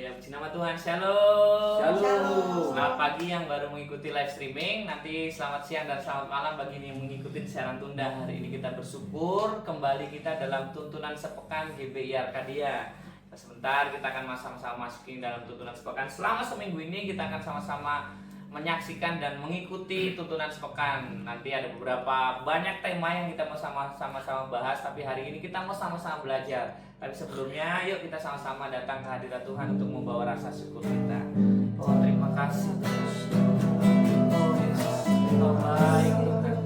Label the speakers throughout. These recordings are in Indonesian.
Speaker 1: Haleluya, puji nama Tuhan. Shalom.
Speaker 2: Shalom.
Speaker 1: Selamat pagi yang baru mengikuti live streaming. Nanti selamat siang dan selamat malam bagi yang mengikuti siaran tunda. Hari ini kita bersyukur kembali kita dalam tuntunan sepekan GBI Arkadia. Sebentar kita akan sama-sama masukin dalam tuntunan sepekan. Selama seminggu ini kita akan sama-sama menyaksikan dan mengikuti tuntunan sepekan. Nanti ada beberapa banyak tema yang kita mau sama-sama bahas, tapi hari ini kita mau sama-sama belajar. Tapi sebelumnya yuk kita sama-sama datang ke hadirat Tuhan untuk membawa rasa syukur kita. Oh, terima kasih Tuhan. Oh Yesus, Engkau baik Tuhan.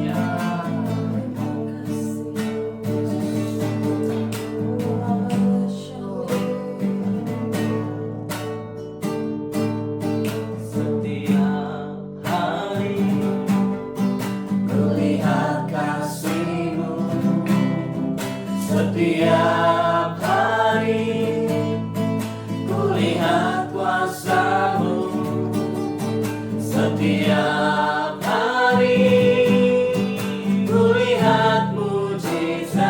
Speaker 1: Ya.
Speaker 2: Setiap hari kulihat kuasa-Mu, setiap hari kulihat mujizat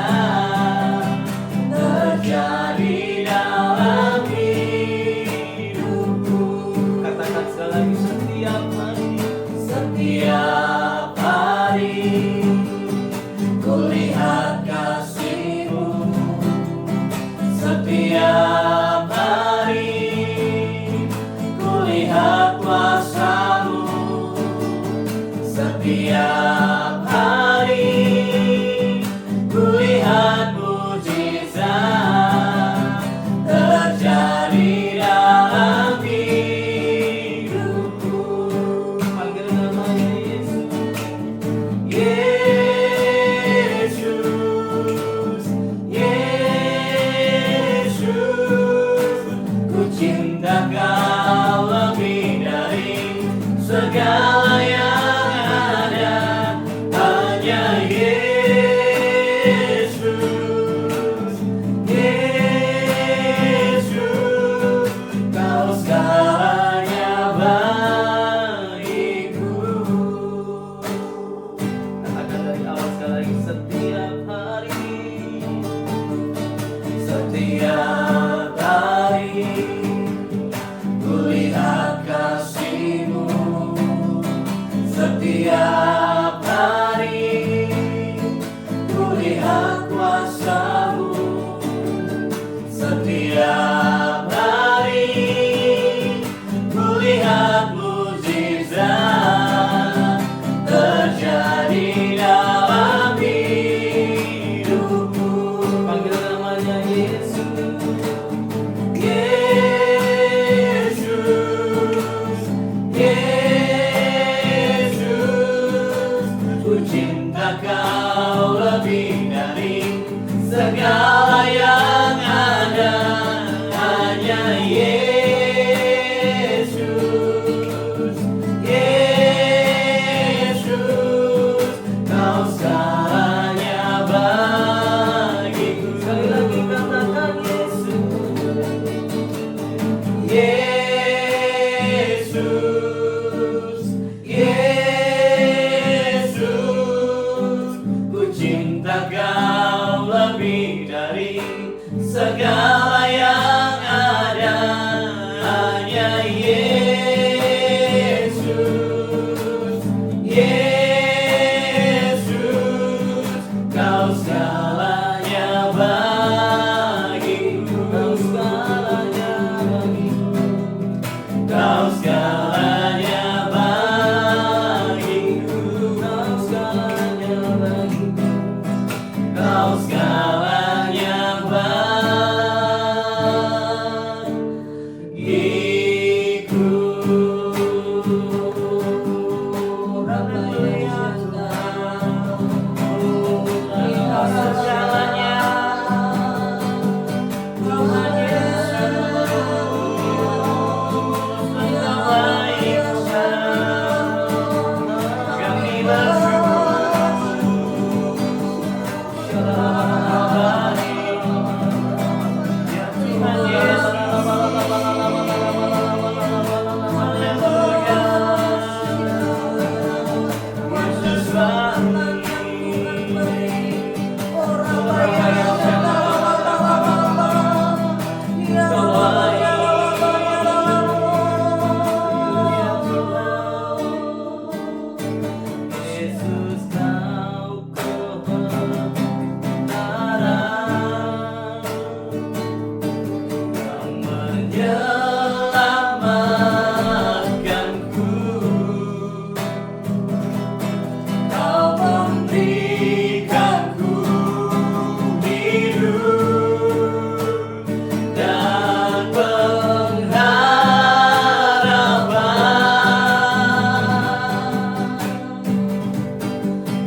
Speaker 2: terjadi dalam hidupku. Katakan sekali lagi, setiap hari kulihat kasih-Mu. Setiap hari kulihat kuasa-Mu, setiap hari kulihat mujizat terjadi dalam hidupku. Panggil namanya Yesus, Yesus, ku cinta Kau lebih dari segala yang ada. Hanya Yesus, Yesus, Kau segalanya bagiku. Katakan dari awal sekali lagi, setiap hari, setiap hari kulihat kasih-Mu, setiap hari kulihat kuasa-Mu, setiap hari kulihat mujizat terjadi dalam hidupku. Panggil namanya Yesus, Yesus, Yesus, ku cinta Kau lebih dari segala yang ada. menyelamatkanku. Kau memberikanku hidup dan pengharapan.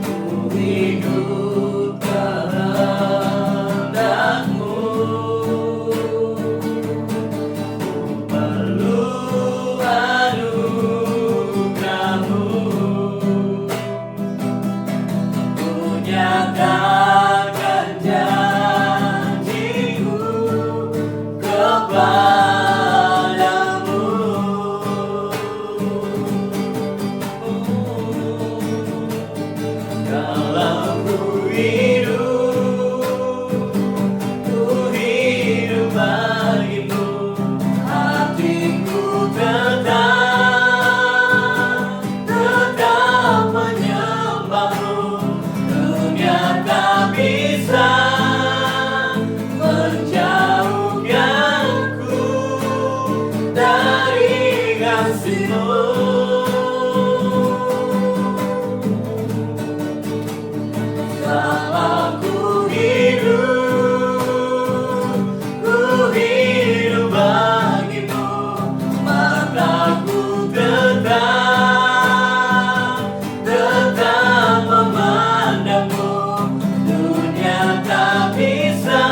Speaker 2: Ku hidup kehendakmu, perlu anugerahmu. Ku nyatakan janjiku kepadamu. Kalau ku hidup bagimu, hatiku tetap menyembahmu. Dunia tak bisa menjauhkanku dari kasih-Mu. Selama ku hidup bagimu, mataku tetap memandangmu. Dunia tak bisa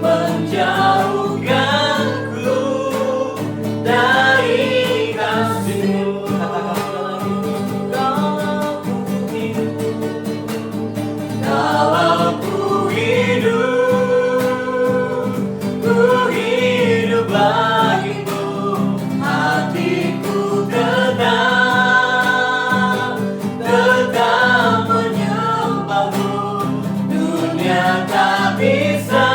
Speaker 2: menjauhkanku dari kasih-Mu. Katakan sekali lagi. Kalau ku hidup bagimu, hatiku tetap menyembahmu. Dunia tak bisa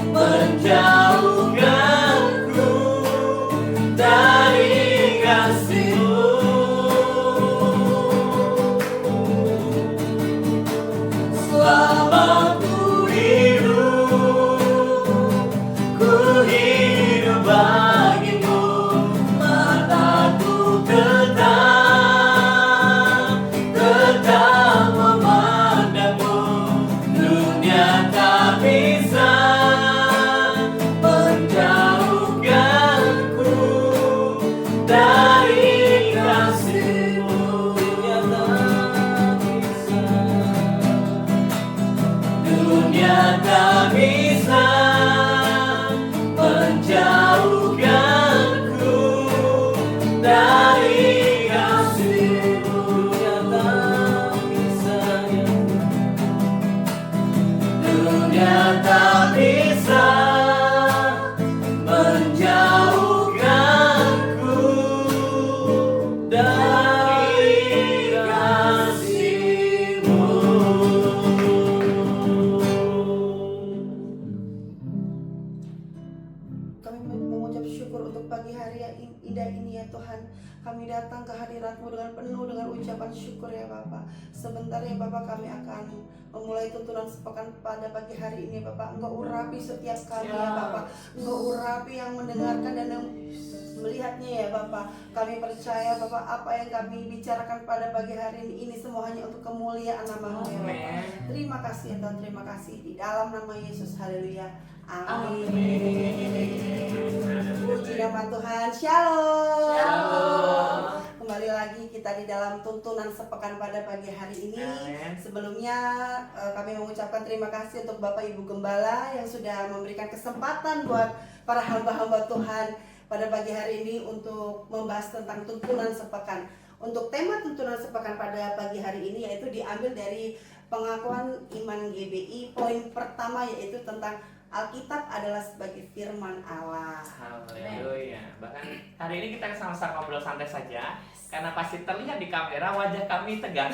Speaker 2: menjauhkanku dari kasih-Mu. Selama ku hidup bagimu, mataku tetap memandangmu. Dunia tak bisa menjauhkanku dari kasih-Mu. Dunia tak bisa menjauhkanku dari kasih-Mu. Dunia tak bisa menjauhkanku dari kasih-Mu.
Speaker 3: Kami mengucap syukur untuk pagi hari yang indah ini ya Tuhan. Kami datang ke hadirat-Mu dengan penuh dengan ucapan syukur ya Bapak. Sebentar ya Bapak, kami akan memulai tuntunan sepekan pada pagi hari ini Bapak. Engkau urapi setiap kami ya Bapak. Engkau urapi yang mendengarkan dan yang melihatnya ya Bapak. Kami percaya Bapak, apa yang kami bicarakan pada pagi hari ini semua hanya untuk kemuliaan nama-Mu ya Bapak. Terima kasih ya Tuhan, terima kasih di dalam nama Yesus. Haleluya. Amin. Puji nama Tuhan. Shalom. Kembali lagi kita di dalam tuntunan sepekan pada pagi hari ini. Sebelumnya kami mengucapkan terima kasih untuk Bapak Ibu Gembala yang sudah memberikan kesempatan buat para hamba-hamba Tuhan pada pagi hari ini untuk membahas tentang tuntunan sepekan. Untuk tema tuntunan sepekan pada pagi hari ini yaitu diambil dari pengakuan iman GBI. Poin pertama yaitu tentang Alkitab adalah sebagai firman Allah.
Speaker 1: Haleluya. Bahkan hari ini kita sama-sama ngobrol santai saja, karena pasti terlihat di kamera wajah kami tegang.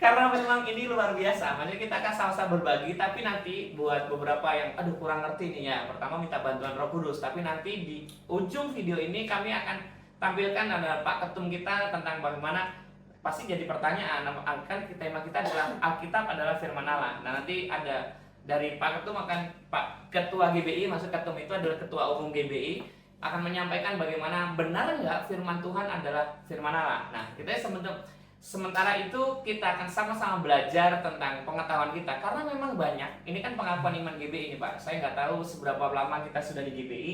Speaker 1: Karena memang ini luar biasa. Maksudnya kita akan sama-sama berbagi, tapi nanti buat beberapa yang kurang ngerti nih ya, pertama minta bantuan Roh Kudus. Tapi nanti di ujung video ini kami akan tampilkan ada Pak Ketum kita tentang bagaimana, pasti jadi pertanyaan, kan tema kita adalah Alkitab adalah firman Allah. Nah nanti ada dari Pak Ketum akan Pak Ketua GBI, maksud Ketum itu adalah Ketua Umum GBI, akan menyampaikan bagaimana benar nggak firman Tuhan adalah firman Allah. Nah, kita sementara itu kita akan sama-sama belajar tentang pengetahuan kita, karena memang banyak. Ini kan pengakuan iman GBI ini Pak. Saya nggak tahu seberapa lama kita sudah di GBI,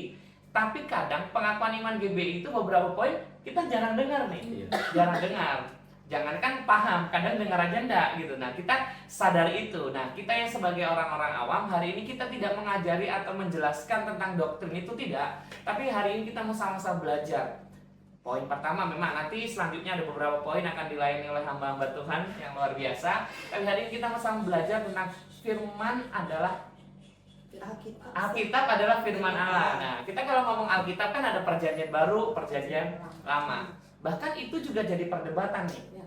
Speaker 1: tapi kadang pengakuan iman GBI itu beberapa poin kita jarang dengar nih, jarang dengar. Jangankan paham, kadang dengar aja enggak gitu. Nah, kita sadar itu. Nah, kita yang sebagai orang-orang awam hari ini kita tidak mengajari atau menjelaskan tentang doktrin itu tidak, tapi hari ini kita mau sama-sama belajar. Poin pertama memang nanti selanjutnya ada beberapa poin akan dilayani oleh hamba-hamba Tuhan yang luar biasa. Tapi hari ini kita sama-sama belajar tentang firman adalah Alkitab adalah firman Allah. Nah, kita kalau ngomong Alkitab kan ada perjanjian baru, perjanjian lama. Bahkan itu juga jadi perdebatan nih.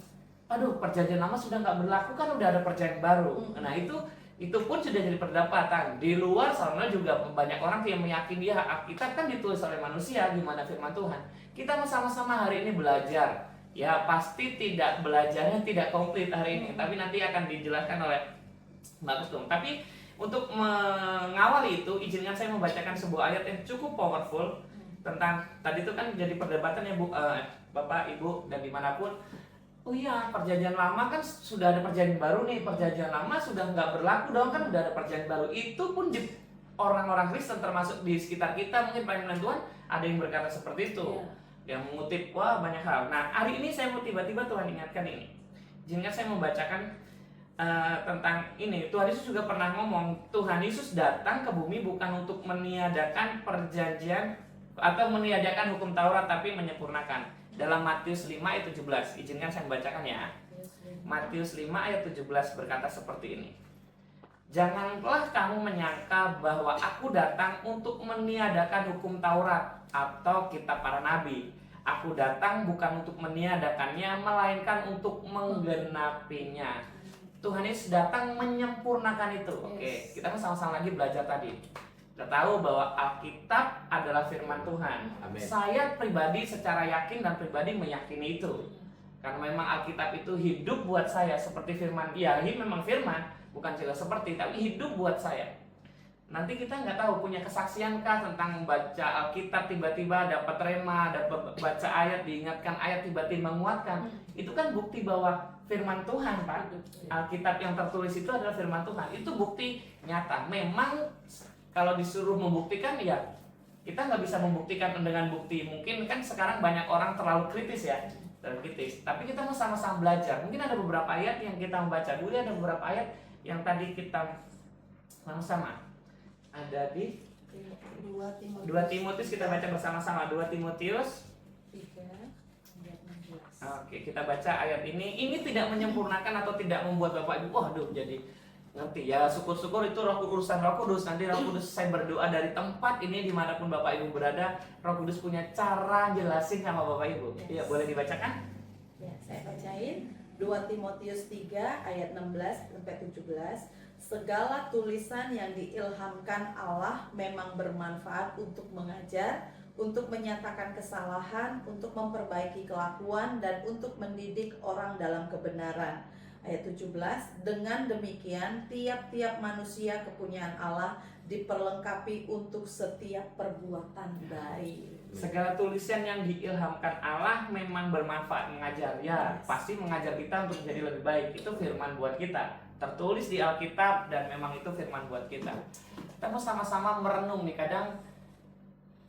Speaker 1: Aduh, perjanjian lama sudah nggak berlaku, kan udah ada perjanjian baru. Nah, itu pun sudah jadi perdebatan. Di luar sana juga banyak orang yang meyakini ya Alkitab kan ditulis oleh manusia, gimana firman Tuhan. Kita sama-sama hari ini belajar. Ya, pasti tidak belajarnya tidak komplit hari ini, tapi nanti akan dijelaskan oleh Mbak Ketum. Tapi untuk mengawali itu, izinkan saya membacakan sebuah ayat yang cukup powerful tentang tadi itu kan jadi perdebatan ya Bapak, Ibu dan dimanapun. Oh iya, perjanjian lama kan sudah ada perjanjian baru nih, perjanjian lama sudah nggak berlaku dong, kan udah ada perjanjian baru. Itu pun orang-orang Kristen termasuk di sekitar kita mungkin panggilan Tuhan ada yang berkata seperti itu, yang mengutip wah banyak hal. Nah, hari ini saya mau tiba-tiba Tuhan ingatkan ini. Izinkan saya membacakan tentang ini. Tuhan Yesus juga pernah ngomong, Tuhan Yesus datang ke bumi bukan untuk meniadakan perjanjian atau meniadakan hukum Taurat, tapi menyempurnakan. Dalam Matius 5 ayat 17, izinkan saya membacakan ya. Matius 5 ayat 17 berkata seperti ini. Janganlah kamu menyangka bahwa aku datang untuk meniadakan hukum Taurat atau kitab para nabi. Aku datang bukan untuk meniadakannya, melainkan untuk menggenapinya. Tuhan Yesus datang menyempurnakan itu. Oke, kita sama-sama lagi belajar tadi. Kita tahu bahwa Alkitab adalah firman Tuhan. Amen. Saya pribadi secara yakin dan pribadi meyakini itu. Karena memang Alkitab itu hidup buat saya seperti firman. Ya, ini memang firman, bukan juga seperti, tapi hidup buat saya. Nanti kita nggak tahu punya kesaksiankah tentang membaca Alkitab tiba-tiba dapat rema, dapat baca ayat, diingatkan ayat tiba-tiba menguatkan. Itu kan bukti bahwa firman Tuhan, Pak. Alkitab yang tertulis itu adalah firman Tuhan. Itu bukti nyata. Memang kalau disuruh membuktikan ya kita nggak bisa membuktikan dengan bukti. Mungkin kan sekarang banyak orang terlalu kritis ya, terlalu kritis. Tapi kita mau sama-sama belajar. Mungkin ada beberapa ayat yang kita membaca dulu, ada beberapa ayat yang tadi kita sama-sama ada di 2 Timotius kita baca bersama-sama. 2 Timotius 3 Oke, kita baca ayat ini. Ini tidak menyempurnakan atau tidak membuat Bapak Ibu waduh jadi ngerti ya, syukur-syukur itu urusan Roh Kudus. Nanti Roh Kudus, saya berdoa dari tempat ini dimanapun Bapak Ibu berada, Roh Kudus punya cara jelasin sama Bapak Ibu. Ya, boleh dibacakan?
Speaker 4: Ya, saya bacain 2 Timotius 3 ayat 16 sampai 17. Segala tulisan yang diilhamkan Allah memang bermanfaat untuk mengajar, untuk menyatakan kesalahan, untuk memperbaiki kelakuan, dan untuk mendidik orang dalam kebenaran. Ayat 17, dengan demikian tiap-tiap manusia kepunyaan Allah diperlengkapi untuk setiap perbuatan baik.
Speaker 1: Segala tulisan yang diilhamkan Allah memang bermanfaat mengajar. Ya, pasti mengajar kita untuk menjadi lebih baik. Itu firman buat kita. Tertulis di Alkitab dan memang itu firman buat kita. Kita mau sama-sama merenung nih. Kadang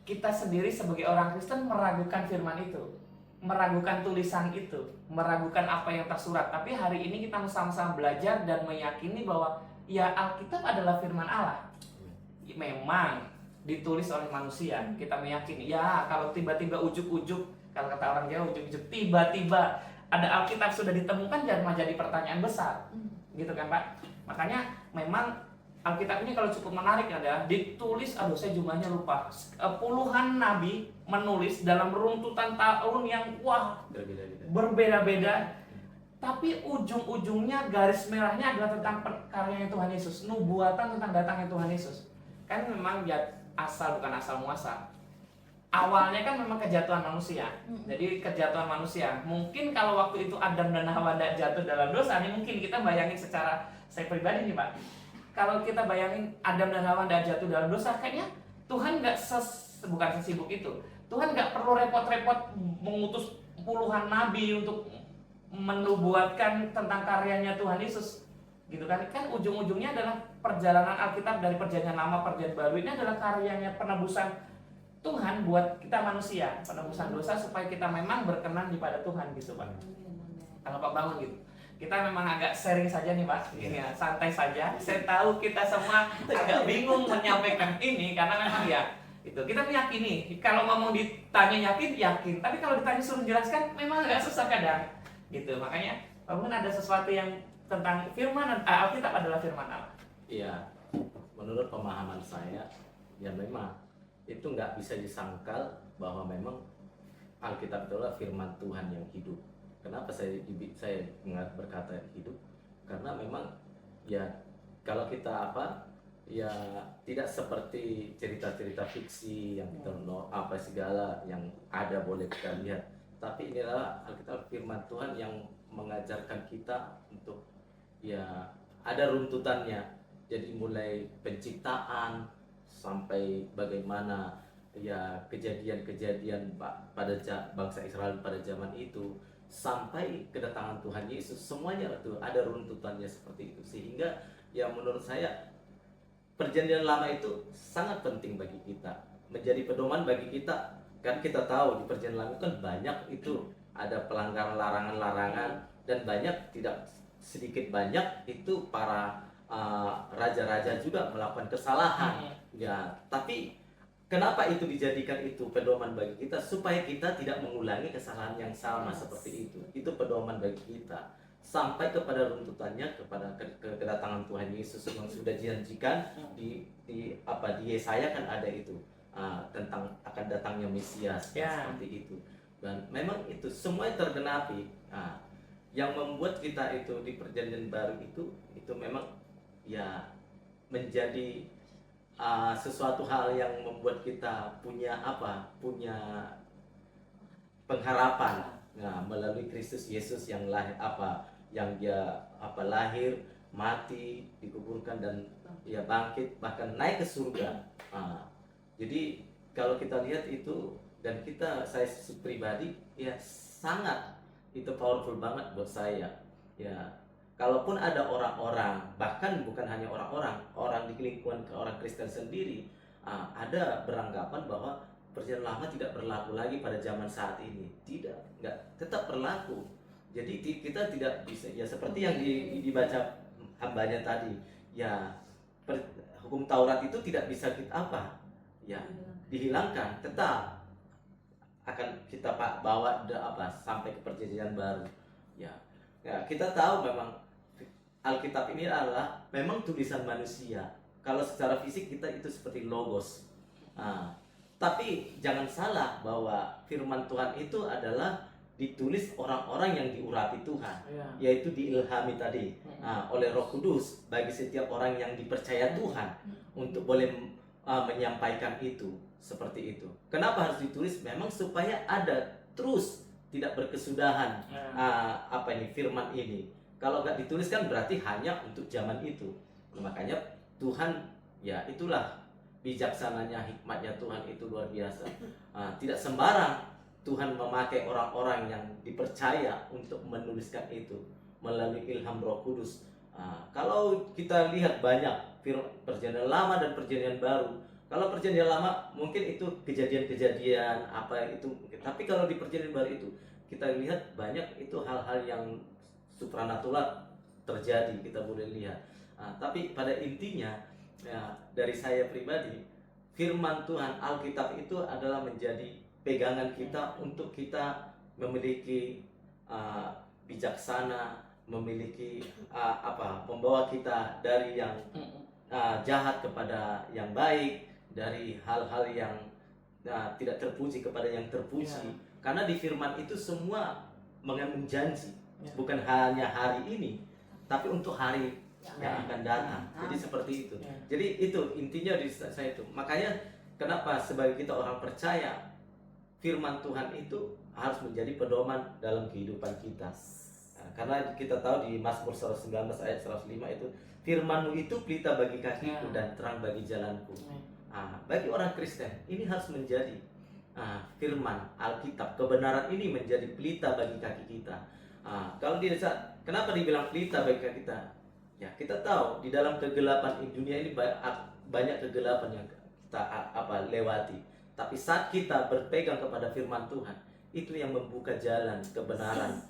Speaker 1: kita sendiri sebagai orang Kristen meragukan firman itu, meragukan tulisan itu, meragukan apa yang tersurat. Tapi hari ini kita sama-sama belajar dan meyakini bahwa ya Alkitab adalah firman Allah. Memang ditulis oleh manusia. Kita meyakini ya kalau tiba-tiba ujuk-ujuk, kalau kata orang Jawa ujuk-ujuk, tiba-tiba ada Alkitab sudah ditemukan, jangan jadi pertanyaan besar. Gitu kan Pak? Makanya memang Alkitab ini kalau cukup menarik adalah ditulis, saya jumlahnya lupa, puluhan nabi menulis dalam runtutan tahun yang berbeda-beda. Tapi ujung-ujungnya garis merahnya adalah tentang karyanya Tuhan Yesus, nubuatan tentang datangnya Tuhan Yesus. Kan memang ya asal bukan asal muasal. Awalnya kan memang kejatuhan manusia. Jadi kejatuhan manusia. Mungkin kalau waktu itu Adam dan Hawa jatuh dalam dosa, ini mungkin kita bayangin secara saya pribadi nih Pak. kalau kita bayangin Adam dan Hawa dan jatuh dalam dosa, kayaknya Tuhan nggak bukan sesibuk itu. Tuhan nggak perlu repot-repot mengutus puluhan nabi untuk menubuatkan tentang karyanya Tuhan Yesus, gitu kan? Kan ujung-ujungnya adalah perjalanan Alkitab dari perjanjian lama perjanjian baru ini adalah karyanya penebusan Tuhan buat kita manusia, penebusan dosa supaya kita memang berkenan di pada Tuhan, gitu Pak. Kalau Pak bangun gitu. Kita memang agak sharing saja nih Pak, ya, santai saja. Saya tahu kita semua agak bingung menyampaikan ini karena memang ya itu kita meyakini. Kalau ngomong ditanya yakin, tapi kalau ditanya suruh jelaskan memang agak susah kadang. Gitu. Makanya Pak Bangun ada sesuatu yang tentang firman Alkitab adalah firman Allah.
Speaker 2: Iya, menurut pemahaman saya, ya memang itu nggak bisa disangkal bahwa memang Alkitab itulah firman Tuhan yang hidup. Kenapa saya berkata hidup? Karena memang ya kalau kita ya tidak seperti cerita-cerita fiksi yang kita segala yang ada boleh kita lihat. Tapi inilah Alkitab firman Tuhan yang mengajarkan kita untuk ya ada runtutannya. Jadi mulai penciptaan sampai bagaimana ya kejadian-kejadian pada bangsa Israel pada zaman itu sampai kedatangan Tuhan Yesus, semuanya itu ada runtutannya seperti itu. Sehingga ya menurut saya perjanjian lama itu sangat penting bagi kita, menjadi pedoman bagi kita. Kan kita tahu di perjanjian lama kan banyak itu ada pelanggaran larangan-larangan dan banyak tidak sedikit banyak itu para raja-raja juga melakukan kesalahan. Ya, tapi kenapa itu dijadikan itu pedoman bagi kita supaya kita tidak mengulangi kesalahan yang sama seperti itu. Itu pedoman bagi kita sampai kepada runtutannya kepada kedatangan Tuhan Yesus yang sudah dijanjikan di Yesaya kan ada itu tentang akan datangnya Mesias seperti itu. Dan memang itu semua tergenapi. Yang membuat kita itu di perjanjian baru itu memang ya menjadi sesuatu hal yang membuat kita punya pengharapan melalui Kristus Yesus yang dia lahir, mati, dikuburkan dan ya bangkit bahkan naik ke surga. Jadi kalau kita lihat itu dan saya pribadi ya sangat itu powerful banget buat saya. Ya, kalaupun ada orang-orang, bahkan bukan hanya orang di lingkungan orang Kristen sendiri, ada beranggapan bahwa perjanjian lama tidak berlaku lagi pada zaman saat ini. Enggak, tetap berlaku. Jadi kita tidak bisa ya seperti yang dibaca hambanya tadi. Ya, hukum Taurat itu tidak bisa kita dihilangkan, tetap akan kita bawa sampai ke perjanjian baru. Ya, kita tahu memang Alkitab ini adalah memang tulisan manusia. Kalau secara fisik kita itu seperti logos. Tapi jangan salah bahwa firman Tuhan itu adalah ditulis orang-orang yang diurapi Tuhan, yaitu diilhami tadi oleh Roh Kudus bagi setiap orang yang dipercaya Tuhan untuk boleh menyampaikan itu seperti itu. Kenapa harus ditulis? Memang supaya ada terus tidak berkesudahan firman ini. Kalau nggak ditulis kan berarti hanya untuk zaman itu. Makanya Tuhan ya itulah bijaksananya, hikmatnya Tuhan itu luar biasa. Tidak sembarang Tuhan memakai orang-orang yang dipercaya untuk menuliskan itu melalui ilham Roh Kudus. Kalau kita lihat banyak perjanjian lama dan perjanjian baru. Kalau perjanjian lama mungkin itu kejadian-kejadian tapi kalau di perjanjian baru itu kita lihat banyak itu hal-hal yang supranatural terjadi, kita boleh lihat. Tapi pada intinya ya, dari saya pribadi firman Tuhan Alkitab itu adalah menjadi pegangan kita untuk kita memiliki bijaksana, memiliki membawa kita dari yang jahat kepada yang baik, dari hal-hal yang tidak terpuji kepada yang terpuji. Karena di firman itu semua mengandung janji, bukan hanya hari ini, tapi untuk hari yang akan datang. Jadi seperti itu. Jadi itu intinya di saya itu. Makanya kenapa sebagai kita orang percaya, firman Tuhan itu harus menjadi pedoman dalam kehidupan kita. Karena kita tahu di Mazmur 119 ayat 105 itu, firman-Mu itu pelita bagi kakiku dan terang bagi jalanku. Bagi orang Kristen ini harus menjadi firman Alkitab, kebenaran ini menjadi pelita bagi kaki kita. Kalau di saat, kenapa dibilang pelita bagi kaki kita? Ya, kita tahu di dalam kegelapan dunia ini banyak kegelapan yang kita lewati. Tapi saat kita berpegang kepada firman Tuhan, itu yang membuka jalan kebenaran,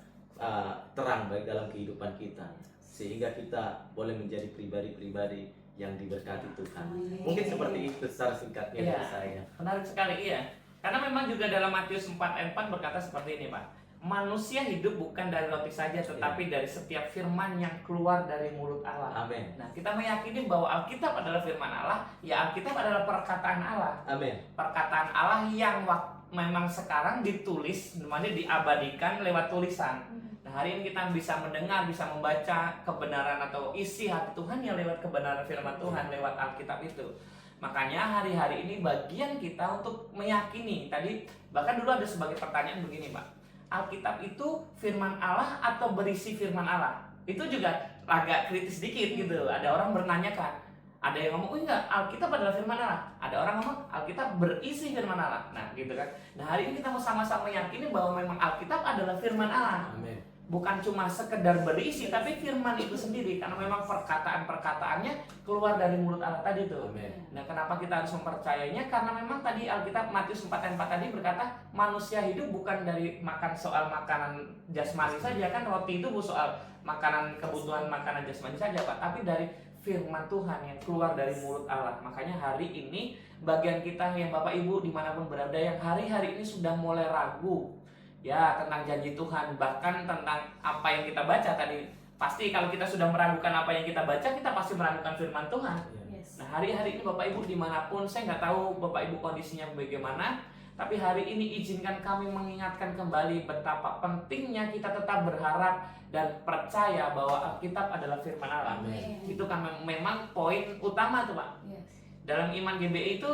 Speaker 2: terang baik dalam kehidupan kita, sehingga kita boleh menjadi pribadi-pribadi yang diberkati Tuhan. Mungkin seperti itu secara singkatnya dari saya.
Speaker 1: Menarik sekali, iya. Karena memang juga dalam Matius 4 ayat 4 berkata seperti ini, Pak. Manusia hidup bukan dari roti saja, tetapi dari setiap firman yang keluar dari mulut Allah.
Speaker 2: Amin.
Speaker 1: Nah, kita meyakini bahwa Alkitab adalah firman Allah, ya Alkitab adalah perkataan Allah.
Speaker 2: Amin.
Speaker 1: Perkataan Allah yang memang sekarang ditulis, namanya diabadikan lewat tulisan. Nah, hari ini kita bisa mendengar, bisa membaca kebenaran atau isi hati Tuhan yang lewat kebenaran firman Tuhan, lewat Alkitab itu. Makanya hari-hari ini bagian kita untuk meyakini. Tadi bahkan dulu ada sebagai pertanyaan begini, Pak. Alkitab itu firman Allah atau berisi firman Allah? Itu juga agak kritis dikit gitu. Ada orang bertanyakan. Ada yang ngomong, oh enggak, Alkitab adalah firman Allah. Ada orang ngomong, Alkitab berisi firman Allah. Nah, gitu kan. Nah, hari ini kita mau sama-sama meyakini bahwa memang Alkitab adalah firman Allah.
Speaker 2: Amin.
Speaker 1: Bukan cuma sekedar berisi, tapi firman itu sendiri. Karena memang perkataan-perkataannya keluar dari mulut Allah tadi tuh.
Speaker 2: Amin.
Speaker 1: Nah, kenapa kita harus mempercayainya? Karena memang tadi Alkitab Matius 4 ayat 4 tadi berkata, manusia hidup bukan dari makan soal makanan jasmani saja, kan roti itu soal makanan, kebutuhan makanan jasmani saja, Pak, tapi dari firman Tuhan yang keluar dari mulut Allah. Makanya hari ini bagian kita yang Bapak Ibu dimanapun berada yang hari-hari ini sudah mulai ragu ya tentang janji Tuhan, bahkan tentang apa yang kita baca tadi. Pasti kalau kita sudah meragukan apa yang kita baca, kita pasti meragukan firman Tuhan.
Speaker 4: Yes.
Speaker 1: Nah, hari-hari ini Bapak Ibu dimanapun, saya nggak tahu Bapak Ibu kondisinya bagaimana, tapi hari ini izinkan kami mengingatkan kembali betapa pentingnya kita tetap berharap dan percaya bahwa Alkitab adalah firman Allah.
Speaker 2: Amin.
Speaker 1: Itu kan memang poin utama tuh, Pak.
Speaker 4: Yes.
Speaker 1: Dalam iman GBI itu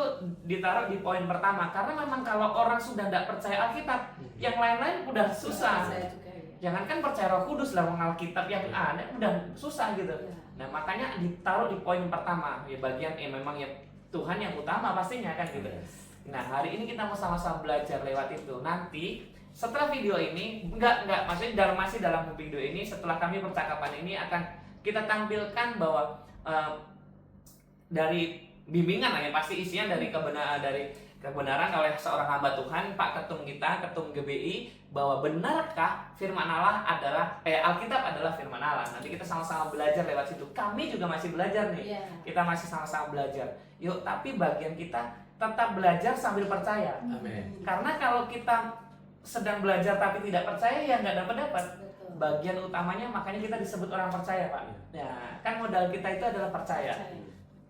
Speaker 1: ditaruh di poin pertama, karena memang kalau orang sudah tidak percaya Alkitab, yang lain-lain udah susah.
Speaker 4: Saya juga, ya.
Speaker 1: Jangankan percaya Roh Kudus dalam Alkitab yang ada udah susah gitu.
Speaker 4: Ya.
Speaker 1: Nah, makanya ditaruh di poin pertama, ya bagian memang ya Tuhan yang utama pastinya kan gitu. Nah, hari ini kita mau sama-sama belajar lewat itu. Nanti setelah video ini, maksudnya masih dalam video ini, setelah kami percakapan ini akan kita tampilkan bahwa dari bimbingan lah ya, pasti isinya dari kebenaran oleh seorang hamba Tuhan, Pak Ketum kita, Ketum GBI, bahwa benarkah firman Allah adalah Alkitab adalah firman Allah. Nanti kita sama-sama belajar lewat situ. Kami juga masih belajar nih.
Speaker 4: Yeah.
Speaker 1: Kita masih sama-sama belajar. Yuk, tapi bagian kita tetap belajar sambil percaya.
Speaker 2: Amin.
Speaker 1: Karena kalau kita sedang belajar tapi tidak percaya, ya nggak dapat.
Speaker 4: Betul.
Speaker 1: Bagian utamanya makanya kita disebut orang percaya, Pak. Ya, kan modal kita itu adalah percaya.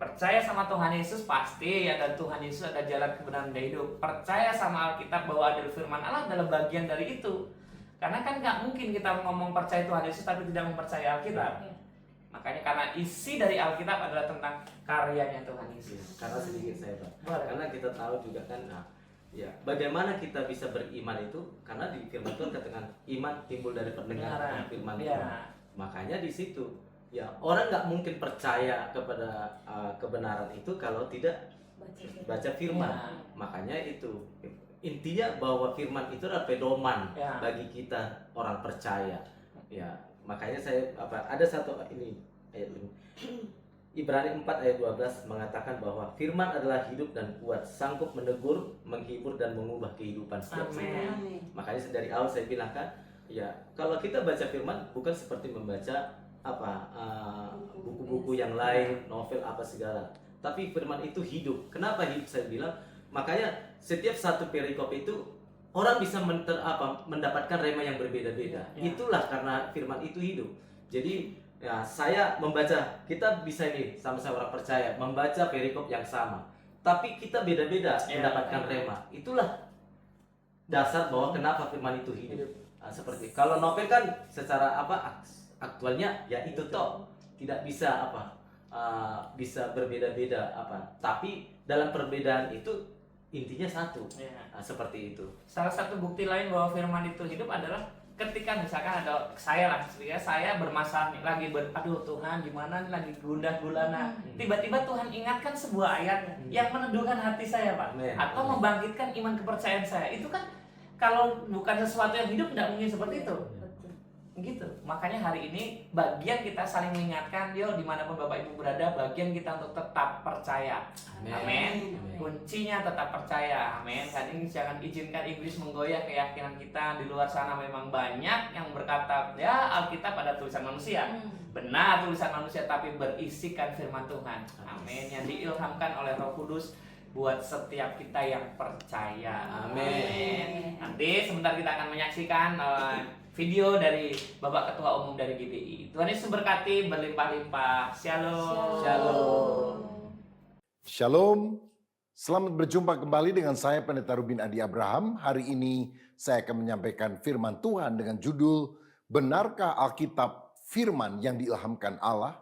Speaker 1: Percaya sama Tuhan Yesus pasti ada Tuhan Yesus, ada jalan kebenaran dan hidup. Percaya sama Alkitab bahwa ada firman Allah adalah bagian dari itu. Karena kan nggak mungkin kita ngomong percaya Tuhan Yesus tapi tidak mempercayai Alkitab.
Speaker 4: Ya.
Speaker 1: Makanya karena isi dari Alkitab adalah tentang karyanya Tuhan Yesus.
Speaker 2: Karena sedikit saya Pak.
Speaker 1: Boleh.
Speaker 2: Karena kita tahu juga kan, ya bagaimana kita bisa beriman itu karena di firman Tuhan katakan iman timbul dari pendengaran firman Tuhan. Makanya di situ ya orang nggak mungkin percaya kepada kebenaran itu kalau tidak baca firman.
Speaker 1: Ya.
Speaker 2: Makanya itu intinya bahwa firman itu adalah pedoman bagi kita orang percaya. Ya, makanya saya ada satu ini ayat ini. Ibrani 4 ayat 12 mengatakan bahwa firman adalah hidup dan kuat, sanggup menegur, menghibur dan mengubah kehidupan setiap kita. Makanya dari awal saya bilang kan, ya kalau kita baca firman bukan seperti membaca buku-buku yang lain, novel apa segala. Tapi firman itu hidup. Kenapa hidup saya bilang? Makanya setiap satu perikop itu orang bisa mendapatkan rema yang berbeda-beda. Itulah karena firman itu hidup. Jadi ya saya membaca, kita bisa ini sama-sama orang percaya membaca perikop yang sama. Tapi kita beda-beda mendapatkan rema. Itulah dasar bahwa kenapa firman itu hidup. Seperti kalau novel kan secara aktualnya ya itu toh tidak bisa bisa berbeda-beda tapi dalam perbedaan itu intinya satu. Seperti itu.
Speaker 1: Salah satu bukti lain bahwa firman itu hidup adalah ketika misalkan ada saya lah, saya bermasalah nih, lagi aduh Tuhan gimana nih, lagi gundah gulana, tiba-tiba Tuhan ingatkan sebuah ayat yang meneduhkan hati saya, Pak,
Speaker 2: Amin.
Speaker 1: atau membangkitkan iman kepercayaan saya. Itu kan kalau bukan sesuatu yang hidup tidak mungkin seperti itu. Gitu. Makanya hari ini bagian kita saling mengingatkan, yo dimanapun Bapak Ibu berada, bagian kita untuk tetap percaya. Amin. Kuncinya tetap percaya. Amin. Hari ini jangan izinkan iblis menggoyah keyakinan kita. Di luar sana memang banyak yang berkata, ya Alkitab pada tulisan manusia. Benar tulisan manusia, tapi berisikan firman Tuhan. Amin. Yang diilhamkan oleh Roh Kudus buat setiap kita yang percaya.
Speaker 2: Amin.
Speaker 1: Nanti sebentar kita akan menyaksikan video dari Bapak Ketua Umum dari GBI. Tuhan Yesus berkati berlimpah-limpah. Shalom.
Speaker 2: Shalom.
Speaker 5: Shalom, selamat berjumpa kembali dengan saya Pendeta Rubin Adi Abraham. Hari ini saya akan menyampaikan firman Tuhan dengan judul Benarkah Alkitab Firman yang diilhamkan Allah?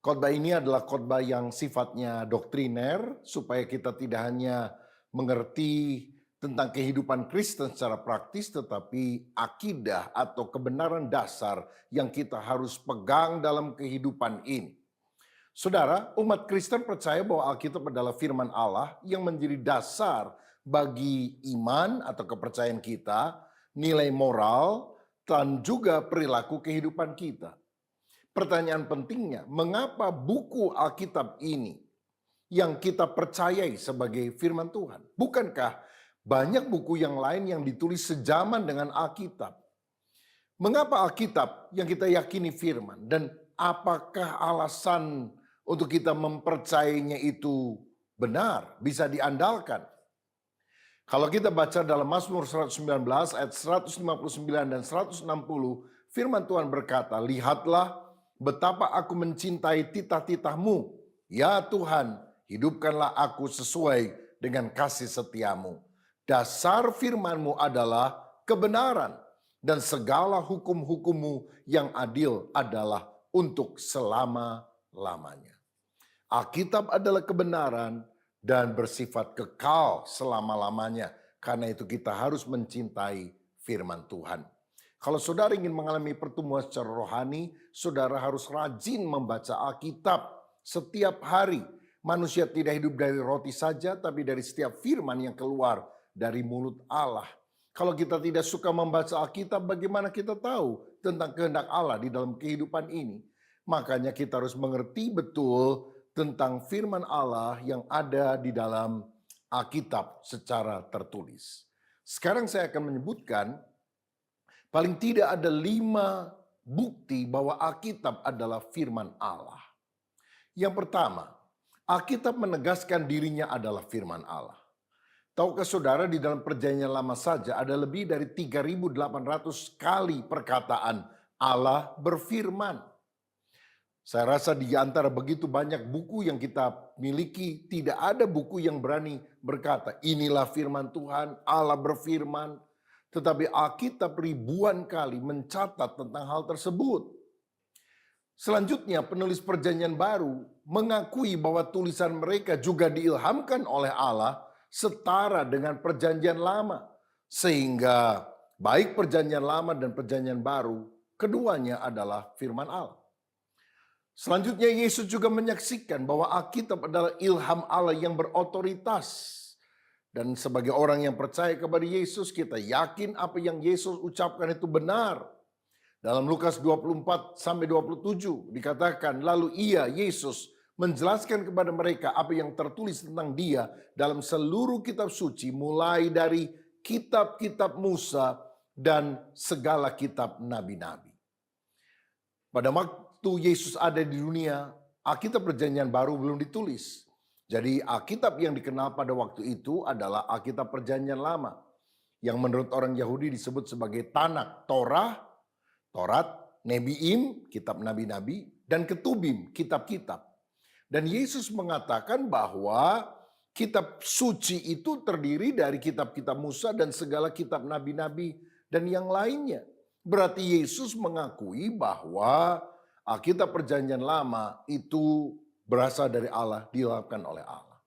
Speaker 5: Khotbah ini adalah khotbah yang sifatnya doktriner supaya kita tidak hanya mengerti tentang kehidupan Kristen secara praktis, tetapi akidah atau kebenaran dasar yang kita harus pegang dalam kehidupan ini. Saudara, umat Kristen percaya bahwa Alkitab adalah firman Allah yang menjadi dasar bagi iman atau kepercayaan kita, nilai moral, dan juga perilaku kehidupan kita. Pertanyaan pentingnya, mengapa buku Alkitab ini yang kita percayai sebagai firman Tuhan? Bukankah banyak buku yang lain yang ditulis sejaman dengan Alkitab? Mengapa Alkitab yang kita yakini firman? Dan apakah alasan untuk kita mempercayainya itu benar, bisa diandalkan? Kalau kita baca dalam Mazmur 119 ayat 159 dan 160, firman Tuhan berkata, "Lihatlah betapa aku mencintai titah-titah-Mu. Ya Tuhan, hidupkanlah aku sesuai dengan kasih setiamu. Dasar firman-Mu adalah kebenaran, dan segala hukum-hukum-Mu yang adil adalah untuk selama-lamanya." Alkitab adalah kebenaran dan bersifat kekal selama-lamanya. Karena itu kita harus mencintai firman Tuhan. Kalau saudara ingin mengalami pertumbuhan secara rohani, saudara harus rajin membaca Alkitab setiap hari. Manusia tidak hidup dari roti saja, tapi dari setiap firman yang keluar dari mulut Allah. Kalau kita tidak suka membaca Alkitab, bagaimana kita tahu tentang kehendak Allah di dalam kehidupan ini? Makanya kita harus mengerti betul tentang firman Allah yang ada di dalam Alkitab secara tertulis. Sekarang saya akan menyebutkan paling tidak ada 5 bukti bahwa Alkitab adalah firman Allah. Yang pertama, Alkitab menegaskan dirinya adalah firman Allah. Tahukah saudara, di dalam Perjanjian Lama saja ada lebih dari 3.800 kali perkataan Allah berfirman. Saya rasa di antara begitu banyak buku yang kita miliki, tidak ada buku yang berani berkata, inilah firman Tuhan, Allah berfirman. Tetapi Alkitab ribuan kali mencatat tentang hal tersebut. Selanjutnya, penulis Perjanjian Baru mengakui bahwa tulisan mereka juga diilhamkan oleh Allah setara dengan Perjanjian Lama. Sehingga baik Perjanjian Lama dan Perjanjian Baru, keduanya adalah firman Allah. Selanjutnya, Yesus juga menyaksikan bahwa Alkitab adalah ilham Allah yang berotoritas. Dan sebagai orang yang percaya kepada Yesus, kita yakin apa yang Yesus ucapkan itu benar. Dalam Lukas 24-27 dikatakan, lalu ia, Yesus, menjelaskan kepada mereka apa yang tertulis tentang dia dalam seluruh kitab suci, mulai dari kitab-kitab Musa dan segala kitab nabi-nabi. Pada waktu Yesus ada di dunia, Alkitab Perjanjian Baru belum ditulis. Jadi Alkitab yang dikenal pada waktu itu adalah Alkitab Perjanjian Lama, yang menurut orang Yahudi disebut sebagai Tanakh, Taurat, Nebiim, kitab nabi-nabi, dan Ketubim, kitab-kitab. Dan Yesus mengatakan bahwa kitab suci itu terdiri dari kitab-kitab Musa dan segala kitab nabi-nabi dan yang lainnya. Berarti Yesus mengakui bahwa Alkitab Perjanjian Lama itu berasal dari Allah, diilhamkan oleh Allah.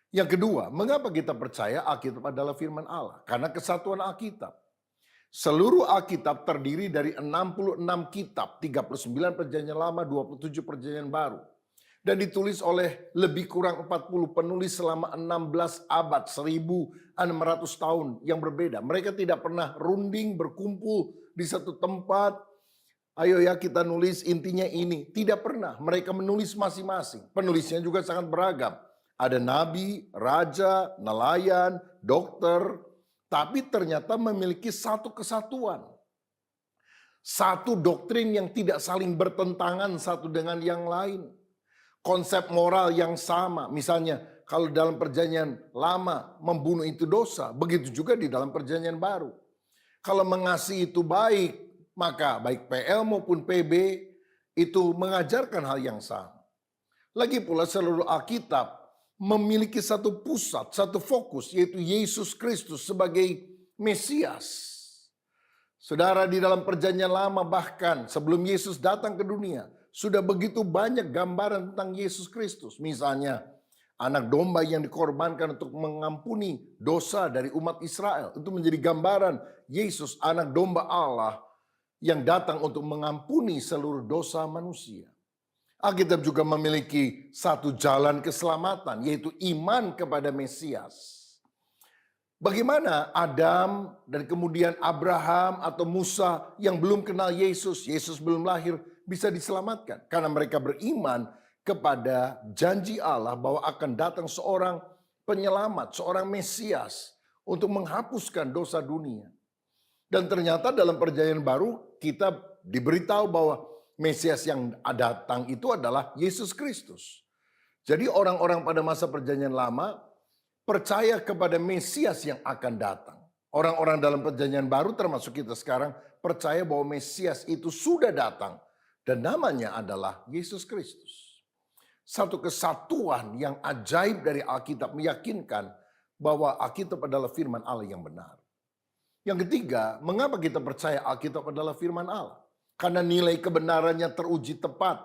Speaker 5: Yang kedua, mengapa kita percaya Alkitab adalah firman Allah? Karena kesatuan Alkitab. Seluruh Alkitab terdiri dari 66 kitab, 39 perjanjian lama, 27 perjanjian baru. Dan ditulis oleh lebih kurang 40 penulis selama 16 abad, 1600 tahun yang berbeda. Mereka tidak pernah runding berkumpul di satu tempat. Ayo ya kita nulis intinya ini. Tidak pernah, mereka menulis masing-masing. Penulisnya juga sangat beragam. Ada nabi, raja, nelayan, dokter, tapi ternyata memiliki satu kesatuan. Satu doktrin yang tidak saling bertentangan satu dengan yang lain. Konsep moral yang sama. Misalnya kalau dalam perjanjian lama membunuh itu dosa, begitu juga di dalam perjanjian baru. Kalau mengasihi itu baik, maka baik PL maupun PB itu mengajarkan hal yang sama. Lagi pula seluruh Alkitab memiliki satu pusat, satu fokus, yaitu Yesus Kristus sebagai Mesias. Saudara, di dalam perjanjian lama bahkan sebelum Yesus datang ke dunia, sudah begitu banyak gambaran tentang Yesus Kristus. Misalnya, anak domba yang dikorbankan untuk mengampuni dosa dari umat Israel. Itu menjadi gambaran Yesus, anak domba Allah yang datang untuk mengampuni seluruh dosa manusia. Alkitab juga memiliki satu jalan keselamatan, yaitu iman kepada Mesias. Bagaimana Adam dan kemudian Abraham atau Musa yang belum kenal Yesus, Yesus belum lahir, bisa diselamatkan? Karena mereka beriman kepada janji Allah bahwa akan datang seorang penyelamat, seorang Mesias untuk menghapuskan dosa dunia. Dan ternyata dalam perjanjian baru kita diberitahu bahwa Mesias yang datang itu adalah Yesus Kristus. Jadi orang-orang pada masa perjanjian lama percaya kepada Mesias yang akan datang. Orang-orang dalam perjanjian baru termasuk kita sekarang percaya bahwa Mesias itu sudah datang. Dan namanya adalah Yesus Kristus. Satu kesatuan yang ajaib dari Alkitab meyakinkan bahwa Alkitab adalah firman Allah yang benar. Yang ketiga, mengapa kita percaya Alkitab adalah firman Allah? Karena nilai kebenarannya teruji tepat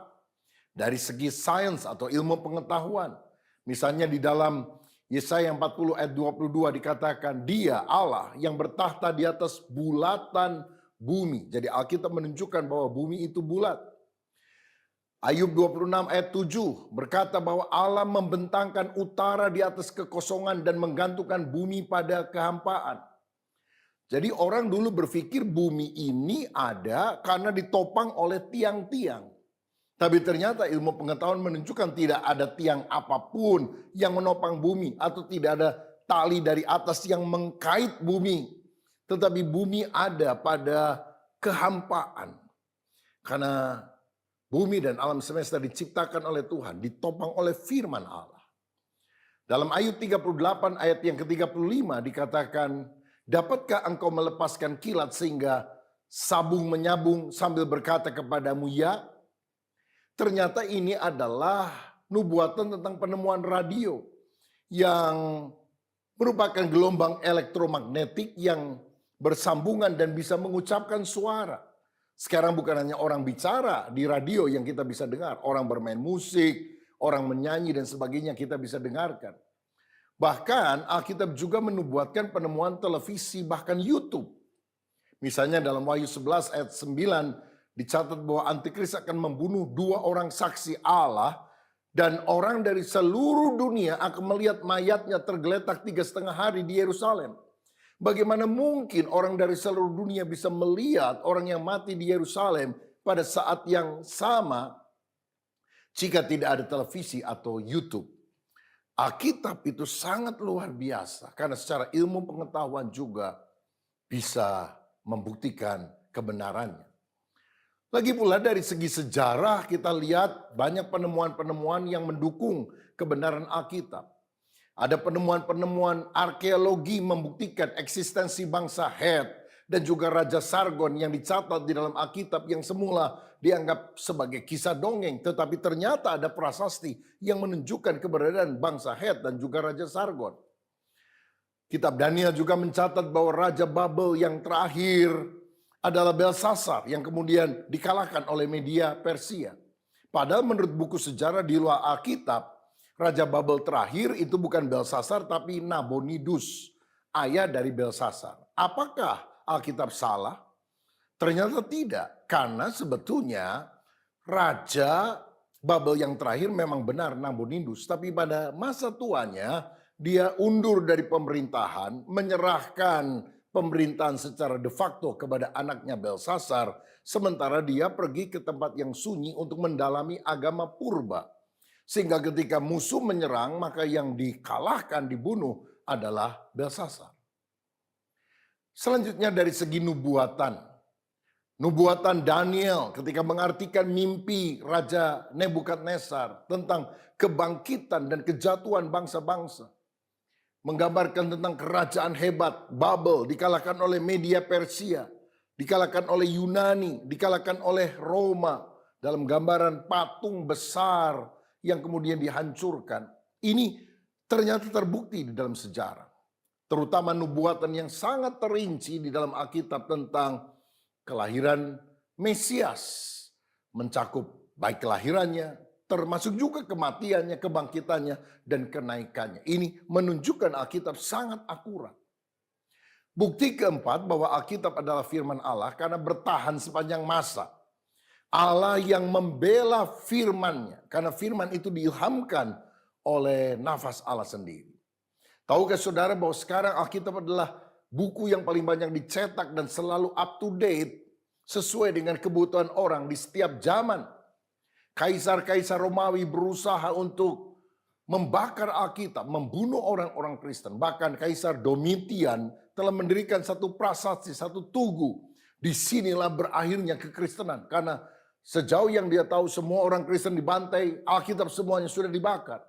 Speaker 5: dari segi sains atau ilmu pengetahuan. Misalnya di dalam Yesaya 40 ayat 22 dikatakan, Dia Allah yang bertahta di atas bulatan bumi. Jadi Alkitab menunjukkan bahwa bumi itu bulat. Ayub 26 ayat 7 berkata bahwa Allah membentangkan utara di atas kekosongan dan menggantungkan bumi pada kehampaan. Jadi orang dulu berpikir bumi ini ada karena ditopang oleh tiang-tiang. Tapi ternyata ilmu pengetahuan menunjukkan tidak ada tiang apapun yang menopang bumi. Atau tidak ada tali dari atas yang mengkait bumi. Tetapi bumi ada pada kehampaan. Karena bumi dan alam semesta diciptakan oleh Tuhan. Ditopang oleh firman Allah. Dalam Ayub 38 ayat yang ke-35 dikatakan, dapatkah engkau melepaskan kilat sehingga sabung menyabung sambil berkata kepadamu ya? Ternyata ini adalah nubuatan tentang penemuan radio yang merupakan gelombang elektromagnetik yang bersambungan dan bisa mengucapkan suara. Sekarang bukan hanya orang bicara di radio yang kita bisa dengar, orang bermain musik, orang menyanyi dan sebagainya kita bisa dengarkan. Bahkan Alkitab juga menubuatkan penemuan televisi bahkan YouTube. Misalnya dalam Wahyu 11 ayat 9 dicatat bahwa Antikris akan membunuh 2 orang saksi Allah dan orang dari seluruh dunia akan melihat mayatnya tergeletak 3,5 hari di Yerusalem. Bagaimana mungkin orang dari seluruh dunia bisa melihat orang yang mati di Yerusalem pada saat yang sama jika tidak ada televisi atau YouTube? Alkitab itu sangat luar biasa karena secara ilmu pengetahuan juga bisa membuktikan kebenarannya. Lagi pula dari segi sejarah kita lihat banyak penemuan-penemuan yang mendukung kebenaran Alkitab. Ada penemuan-penemuan arkeologi membuktikan eksistensi bangsa Het dan juga Raja Sargon yang dicatat di dalam Alkitab yang semula dianggap sebagai kisah dongeng. Tetapi ternyata ada prasasti yang menunjukkan keberadaan bangsa Het dan juga Raja Sargon. Kitab Daniel juga mencatat bahwa Raja Babel yang terakhir adalah Belsasar yang kemudian dikalahkan oleh media Persia. Padahal menurut buku sejarah di luar Alkitab, Raja Babel terakhir itu bukan Belsasar tapi Nabonidus, ayah dari Belsasar. Apakah Alkitab salah? Ternyata tidak, karena sebetulnya Raja Babel yang terakhir memang benar Nabonidus, tapi pada masa tuanya dia undur dari pemerintahan, menyerahkan pemerintahan secara de facto kepada anaknya Belsasar, sementara dia pergi ke tempat yang sunyi untuk mendalami agama purba. Sehingga ketika musuh menyerang, maka yang dikalahkan, dibunuh adalah Belsasar. Selanjutnya dari segi nubuatan. Nubuatan Daniel ketika mengartikan mimpi Raja Nebukadnezar tentang kebangkitan dan kejatuhan bangsa-bangsa. Menggambarkan tentang kerajaan hebat Babel dikalahkan oleh Media Persia, dikalahkan oleh Yunani, dikalahkan oleh Roma dalam gambaran patung besar yang kemudian dihancurkan. Ini ternyata terbukti di dalam sejarah. Terutama nubuatan yang sangat terinci di dalam Alkitab tentang kelahiran Mesias, mencakup baik kelahirannya, termasuk juga kematiannya, kebangkitannya, dan kenaikannya. Ini menunjukkan Alkitab sangat akurat. Bukti keempat bahwa Alkitab adalah firman Allah karena bertahan sepanjang masa. Allah yang membela firman-Nya, karena firman itu diilhamkan oleh nafas Allah sendiri. Tahukah saudara bahwa sekarang Alkitab adalah buku yang paling banyak dicetak dan selalu up to date sesuai dengan kebutuhan orang di setiap zaman. Kaisar-kaisar Romawi berusaha untuk membakar Alkitab, membunuh orang-orang Kristen. Bahkan Kaisar Domitian telah mendirikan satu prasasti, satu tugu. Disinilah berakhirnya kekristenan. Karena sejauh yang dia tahu semua orang Kristen dibantai, Alkitab semuanya sudah dibakar.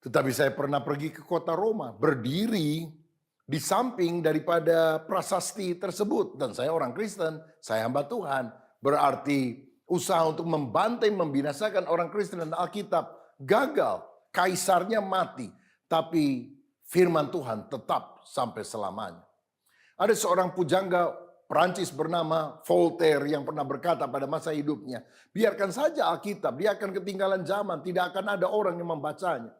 Speaker 5: Tetapi saya pernah pergi ke kota Roma, berdiri di samping daripada prasasti tersebut. Dan saya orang Kristen, saya hamba Tuhan. Berarti usaha untuk membantai, membinasakan orang Kristen dan Alkitab gagal. Kaisarnya mati. Tapi firman Tuhan tetap sampai selamanya. Ada seorang pujangga Perancis bernama Voltaire yang pernah berkata pada masa hidupnya, biarkan saja Alkitab, dia akan ketinggalan zaman, tidak akan ada orang yang membacanya.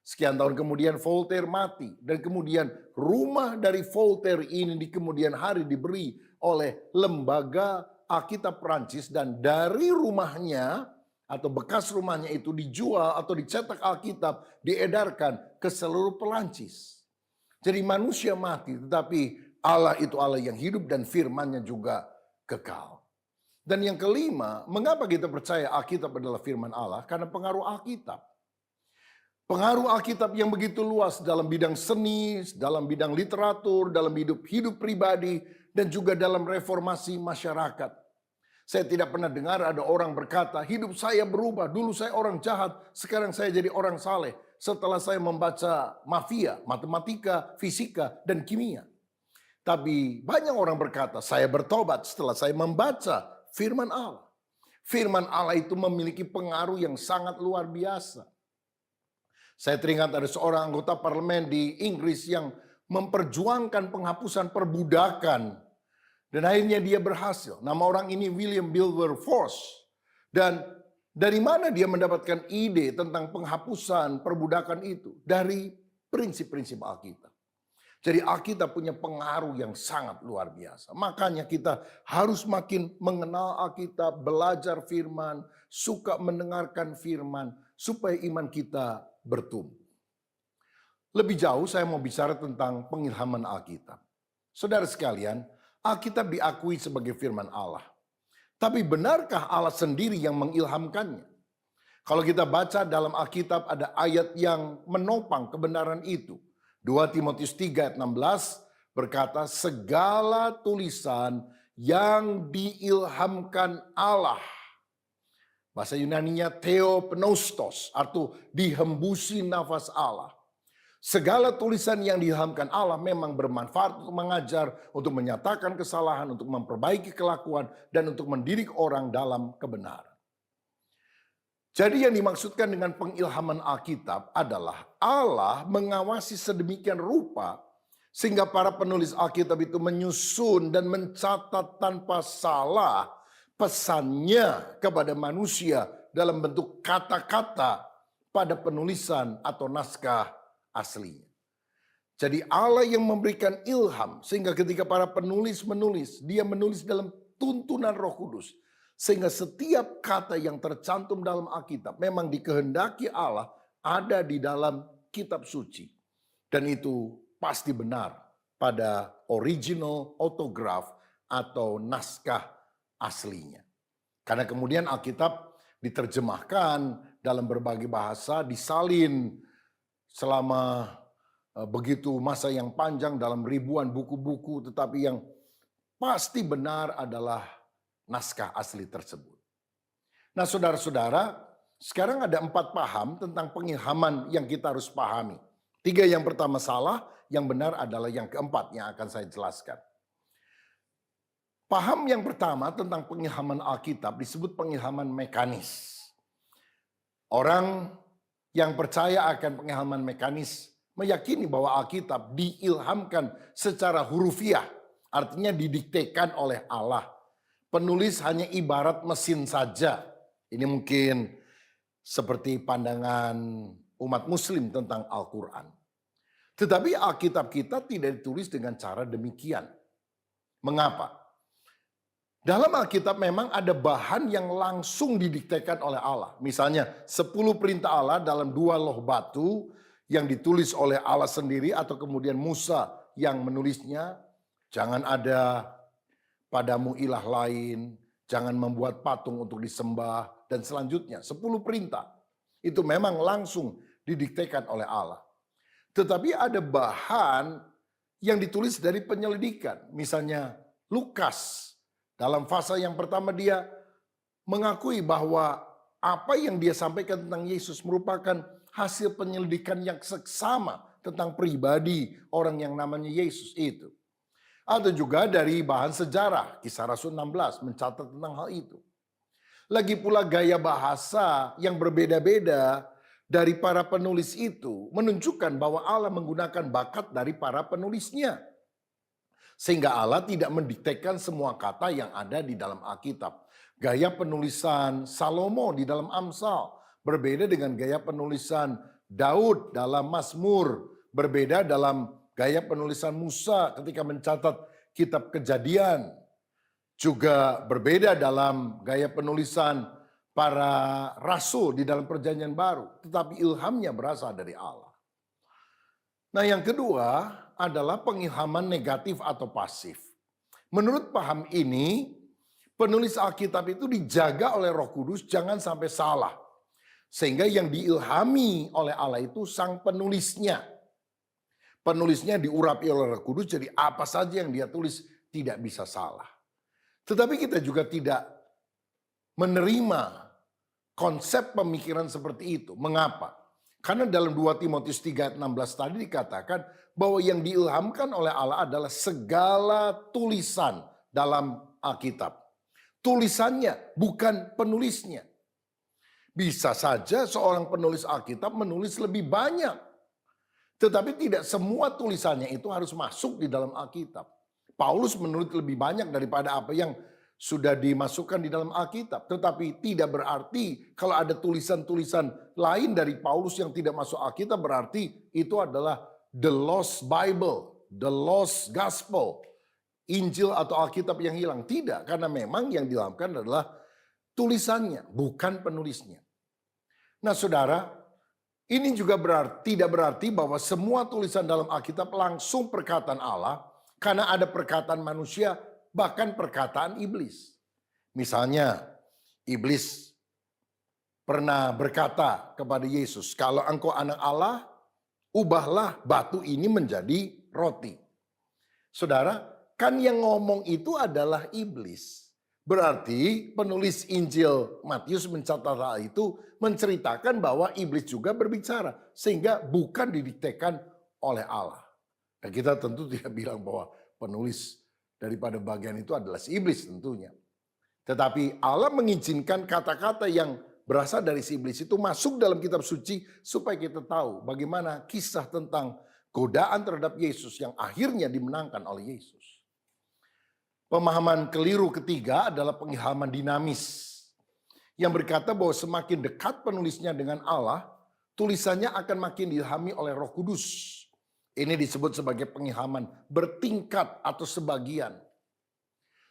Speaker 5: Sekian tahun kemudian Voltaire mati. Dan kemudian rumah dari Voltaire ini di kemudian hari diberi oleh lembaga Alkitab Prancis. Dan dari rumahnya atau bekas rumahnya itu dijual atau dicetak Alkitab, diedarkan ke seluruh Perancis. Jadi manusia mati, tetapi Allah itu Allah yang hidup dan firman-Nya juga kekal. Dan yang kelima, mengapa kita percaya Alkitab adalah firman Allah? Karena pengaruh Alkitab. Pengaruh Alkitab yang begitu luas dalam bidang seni, dalam bidang literatur, dalam hidup pribadi, dan juga dalam reformasi masyarakat. Saya tidak pernah dengar ada orang berkata, hidup saya berubah, dulu saya orang jahat, sekarang saya jadi orang saleh. Setelah saya membaca mafia, matematika, fisika, dan kimia. Tapi banyak orang berkata, saya bertobat setelah saya membaca firman Allah. Firman Allah itu memiliki pengaruh yang sangat luar biasa. Saya teringat ada seorang anggota parlemen di Inggris yang memperjuangkan penghapusan perbudakan. Dan akhirnya dia berhasil. Nama orang ini William Wilberforce. Dan dari mana dia mendapatkan ide tentang penghapusan perbudakan itu? Dari prinsip-prinsip Alkitab. Jadi Alkitab punya pengaruh yang sangat luar biasa. Makanya kita harus makin mengenal Alkitab, belajar firman, suka mendengarkan firman, supaya iman kita bertumbuh. Lebih jauh saya mau bicara tentang pengilhaman Alkitab. Saudara sekalian, Alkitab diakui sebagai firman Allah. Tapi benarkah Allah sendiri yang mengilhamkannya? Kalau kita baca dalam Alkitab ada ayat yang menopang kebenaran itu. 2 Timotius 3 ayat 16 berkata, segala tulisan yang diilhamkan Allah. Bahasa Yunaninya theopneustos, atau dihembusi nafas Allah. Segala tulisan yang diilhamkan Allah memang bermanfaat untuk mengajar, untuk menyatakan kesalahan, untuk memperbaiki kelakuan, dan untuk mendidik orang dalam kebenaran. Jadi yang dimaksudkan dengan pengilhaman Alkitab adalah Allah mengawasi sedemikian rupa sehingga para penulis Alkitab itu menyusun dan mencatat tanpa salah pesannya kepada manusia dalam bentuk kata-kata pada penulisan atau naskah aslinya. Jadi Allah yang memberikan ilham sehingga ketika para penulis menulis, dia menulis dalam tuntunan Roh Kudus. Sehingga setiap kata yang tercantum dalam Alkitab memang dikehendaki Allah ada di dalam kitab suci. Dan itu pasti benar pada original autograph atau naskah aslinya. Karena kemudian Alkitab diterjemahkan dalam berbagai bahasa, disalin selama begitu masa yang panjang dalam ribuan buku-buku, tetapi yang pasti benar adalah naskah asli tersebut. Nah saudara-saudara, sekarang ada 4 paham tentang pengilhaman yang kita harus pahami. 3 yang pertama salah, yang benar adalah yang keempat yang akan saya jelaskan. Paham yang pertama tentang pengilhaman Alkitab disebut pengilhaman mekanis. Orang yang percaya akan pengilhaman mekanis meyakini bahwa Alkitab diilhamkan secara hurufiah, artinya didiktekan oleh Allah. Penulis hanya ibarat mesin saja. Ini mungkin seperti pandangan umat Muslim tentang Al-Quran. Tetapi Alkitab kita tidak ditulis dengan cara demikian. Mengapa? Dalam Alkitab memang ada bahan yang langsung didiktekan oleh Allah. Misalnya 10 perintah Allah dalam 2 loh batu yang ditulis oleh Allah sendiri atau kemudian Musa yang menulisnya. Jangan ada padamu ilah lain, jangan membuat patung untuk disembah, dan selanjutnya 10 perintah. Itu memang langsung didiktekan oleh Allah. Tetapi ada bahan yang ditulis dari penyelidikan. Misalnya Lukas, dalam fase yang pertama dia mengakui bahwa apa yang dia sampaikan tentang Yesus merupakan hasil penyelidikan yang seksama tentang pribadi orang yang namanya Yesus itu. Atau juga dari bahan sejarah, Kisah Rasul 16 mencatat tentang hal itu. Lagi pula gaya bahasa yang berbeda-beda dari para penulis itu menunjukkan bahwa Allah menggunakan bakat dari para penulisnya. Sehingga Allah tidak mendiktekan semua kata yang ada di dalam Alkitab. Gaya penulisan Salomo di dalam Amsal berbeda dengan gaya penulisan Daud dalam Mazmur. Berbeda dalam gaya penulisan Musa ketika mencatat kitab Kejadian. Juga berbeda dalam gaya penulisan para rasul di dalam Perjanjian Baru. Tetapi ilhamnya berasal dari Allah. Nah yang kedua adalah pengilhaman negatif atau pasif. Menurut paham ini, penulis Alkitab itu dijaga oleh Roh Kudus jangan sampai salah. Sehingga yang diilhami oleh Allah itu sang penulisnya. Penulisnya diurapi oleh Roh Kudus, jadi apa saja yang dia tulis tidak bisa salah. Tetapi kita juga tidak menerima konsep pemikiran seperti itu. Mengapa? Karena dalam 2 Timotius 3 ayat 16 tadi dikatakan bahwa yang diilhamkan oleh Allah adalah segala tulisan dalam Alkitab. Tulisannya bukan penulisnya. Bisa saja seorang penulis Alkitab menulis lebih banyak. Tetapi tidak semua tulisannya itu harus masuk di dalam Alkitab. Paulus menulis lebih banyak daripada apa yang sudah dimasukkan di dalam Alkitab. Tetapi tidak berarti kalau ada tulisan-tulisan lain dari Paulus yang tidak masuk Alkitab berarti itu adalah the lost Bible, the lost gospel, Injil atau Alkitab yang hilang. Tidak, karena memang yang dilakukan adalah tulisannya, bukan penulisnya. Nah saudara, ini juga tidak berarti bahwa semua tulisan dalam Alkitab langsung perkataan Allah, karena ada perkataan manusia, bahkan perkataan iblis. Misalnya, iblis pernah berkata kepada Yesus, kalau engkau anak Allah, ubahlah batu ini menjadi roti. Saudara, kan yang ngomong itu adalah iblis. Berarti penulis Injil Matius mencatat hal itu menceritakan bahwa iblis juga berbicara. Sehingga bukan didiktekan oleh Allah. Dan kita tentu tidak bilang bahwa penulis daripada bagian itu adalah si iblis tentunya. Tetapi Allah mengizinkan kata-kata yang berasal dari si iblis itu masuk dalam kitab suci supaya kita tahu bagaimana kisah tentang godaan terhadap Yesus yang akhirnya dimenangkan oleh Yesus. Pemahaman keliru ketiga adalah pengilhaman dinamis yang berkata bahwa semakin dekat penulisnya dengan Allah, tulisannya akan makin diilhami oleh Roh Kudus. Ini disebut sebagai pengilhaman bertingkat atau sebagian.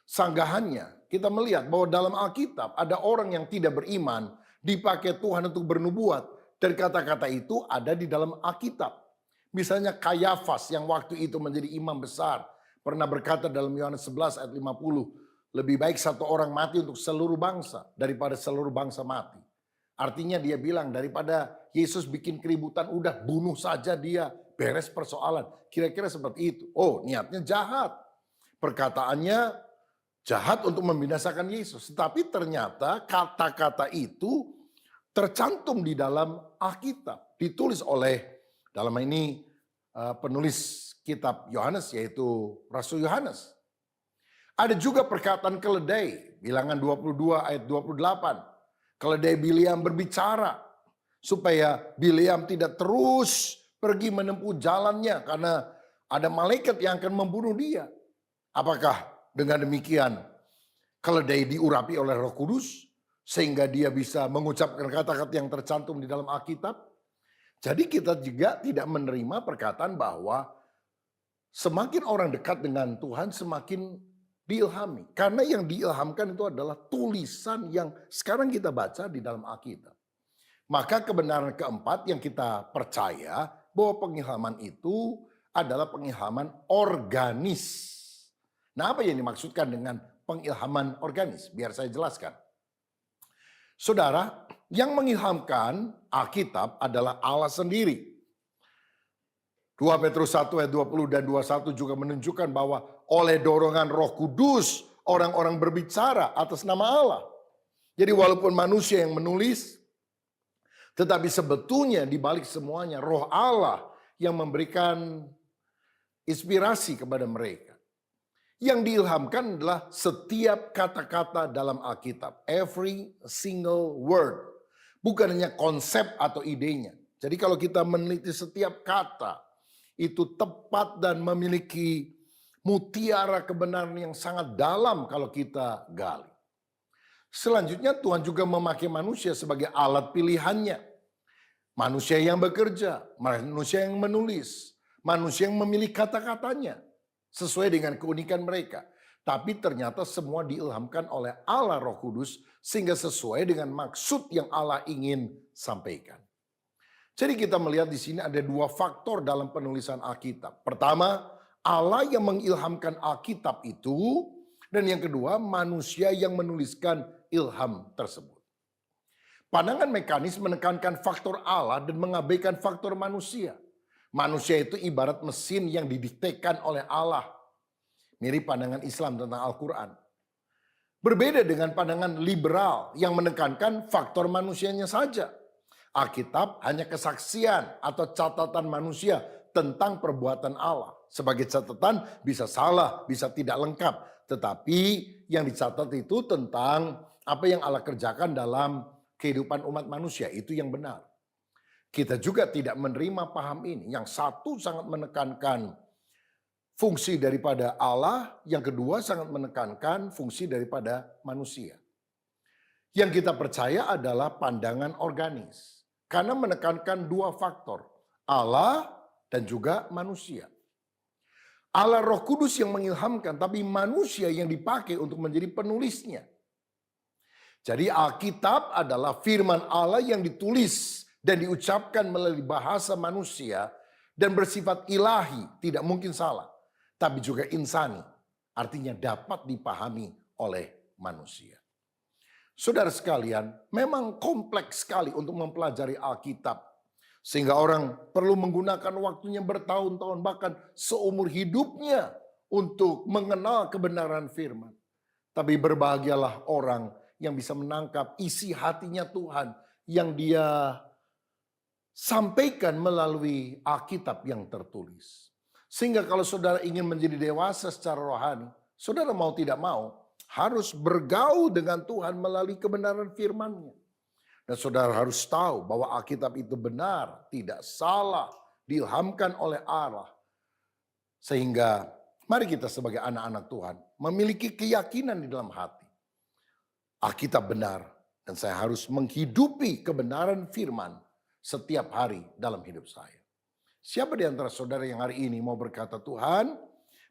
Speaker 5: Sanggahannya, kita melihat bahwa dalam Alkitab ada orang yang tidak beriman dipakai Tuhan untuk bernubuat. Dan kata-kata itu ada di dalam Alkitab. Misalnya Kayafas yang waktu itu menjadi imam besar. Pernah berkata dalam Yohanes 11 ayat 50. Lebih baik satu orang mati untuk seluruh bangsa daripada seluruh bangsa mati. Artinya dia bilang daripada Yesus bikin keributan udah bunuh saja dia. Beres persoalan. Kira-kira seperti itu. Oh, niatnya jahat. Perkataannya jahat untuk membinasakan Yesus. Tetapi ternyata kata-kata itu tercantum di dalam Alkitab. Ditulis oleh dalam ini penulis kitab Yohanes yaitu Rasul Yohanes. Ada juga perkataan keledai. Bilangan 22 ayat 28. Keledai Bileam berbicara. Supaya Bileam tidak terus pergi menempuh jalannya. Karena ada malaikat yang akan membunuh dia. Apakah dengan demikian keledai diurapi oleh Roh Kudus sehingga dia bisa mengucapkan kata-kata yang tercantum di dalam Alkitab? Jadi kita juga tidak menerima perkataan bahwa semakin orang dekat dengan Tuhan semakin diilhami. Karena yang diilhamkan itu adalah tulisan yang sekarang kita baca di dalam Alkitab. Maka kebenaran keempat yang kita percaya bahwa pengilhaman itu adalah pengilhaman organis. Nah, apa yang dimaksudkan dengan pengilhaman organis? Biar saya jelaskan. Saudara, yang mengilhamkan Alkitab adalah Allah sendiri. 2 Petrus 1 ayat 20 dan 21 juga menunjukkan bahwa oleh dorongan Roh Kudus orang-orang berbicara atas nama Allah. Jadi walaupun manusia yang menulis, tetapi sebetulnya di balik semuanya Roh Allah yang memberikan inspirasi kepada mereka. Yang diilhamkan adalah setiap kata-kata dalam Alkitab. Every single word. Bukan hanya konsep atau idenya. Jadi kalau kita meneliti setiap kata, itu tepat dan memiliki mutiara kebenaran yang sangat dalam kalau kita gali. Selanjutnya Tuhan juga memakai manusia sebagai alat pilihannya. Manusia yang bekerja, manusia yang menulis, manusia yang memilih kata-katanya. Sesuai dengan keunikan mereka. Tapi ternyata semua diilhamkan oleh Allah Roh Kudus sehingga sesuai dengan maksud yang Allah ingin sampaikan. Jadi kita melihat di sini ada dua faktor dalam penulisan Alkitab. Pertama, Allah yang mengilhamkan Alkitab itu. Dan yang kedua, manusia yang menuliskan ilham tersebut. Pandangan mekanis menekankan faktor Allah dan mengabaikan faktor manusia. Manusia itu ibarat mesin yang didiktekan oleh Allah. Mirip pandangan Islam tentang Al-Quran. Berbeda dengan pandangan liberal yang menekankan faktor manusianya saja. Alkitab hanya kesaksian atau catatan manusia tentang perbuatan Allah. Sebagai catatan bisa salah, bisa tidak lengkap. Tetapi yang dicatat itu tentang apa yang Allah kerjakan dalam kehidupan umat manusia. Itu yang benar. Kita juga tidak menerima paham ini. Yang satu sangat menekankan fungsi daripada Allah, yang kedua sangat menekankan fungsi daripada manusia. Yang kita percaya adalah pandangan organis. Karena menekankan dua faktor, Allah dan juga manusia. Allah Roh Kudus yang mengilhamkan, tapi manusia yang dipakai untuk menjadi penulisnya. Jadi Alkitab adalah firman Allah yang ditulis dan diucapkan melalui bahasa manusia dan bersifat ilahi, tidak mungkin salah, tapi juga insani, artinya dapat dipahami oleh manusia. Saudara sekalian, memang kompleks sekali untuk mempelajari Alkitab, sehingga orang perlu menggunakan waktunya bertahun-tahun, bahkan seumur hidupnya untuk mengenal kebenaran firman. Tapi berbahagialah orang yang bisa menangkap isi hatinya Tuhan yang dia sampaikan melalui Alkitab yang tertulis. Sehingga kalau saudara ingin menjadi dewasa secara rohani, saudara mau tidak mau harus bergaul dengan Tuhan melalui kebenaran firman-Nya. Dan saudara harus tahu bahwa Alkitab itu benar, tidak salah, diilhamkan oleh Allah. Sehingga mari kita sebagai anak-anak Tuhan memiliki keyakinan di dalam hati. Alkitab benar dan saya harus menghidupi kebenaran firman setiap hari dalam hidup saya. Siapa di antara saudara yang hari ini mau berkata, Tuhan,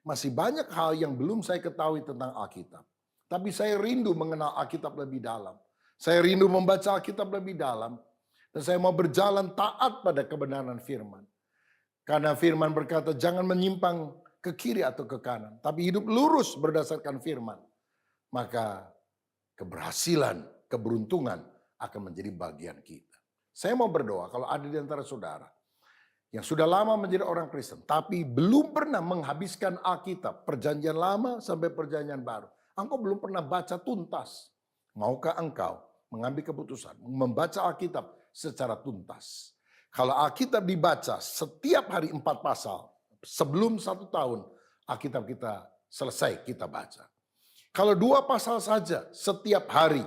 Speaker 5: masih banyak hal yang belum saya ketahui tentang Alkitab. Tapi saya rindu mengenal Alkitab lebih dalam. Saya rindu membaca Alkitab lebih dalam. Dan saya mau berjalan taat pada kebenaran firman. Karena firman berkata, jangan menyimpang ke kiri atau ke kanan. Tapi hidup lurus berdasarkan firman. Maka keberhasilan, keberuntungan akan menjadi bagian kita. Saya mau berdoa kalau ada di antara saudara yang sudah lama menjadi orang Kristen, tapi belum pernah menghabiskan Alkitab, perjanjian lama sampai perjanjian baru. Engkau belum pernah baca tuntas. Maukah engkau mengambil keputusan, membaca Alkitab secara tuntas? Kalau Alkitab dibaca setiap hari 4 pasal, sebelum 1 tahun, Alkitab kita selesai kita baca. Kalau 2 pasal saja setiap hari,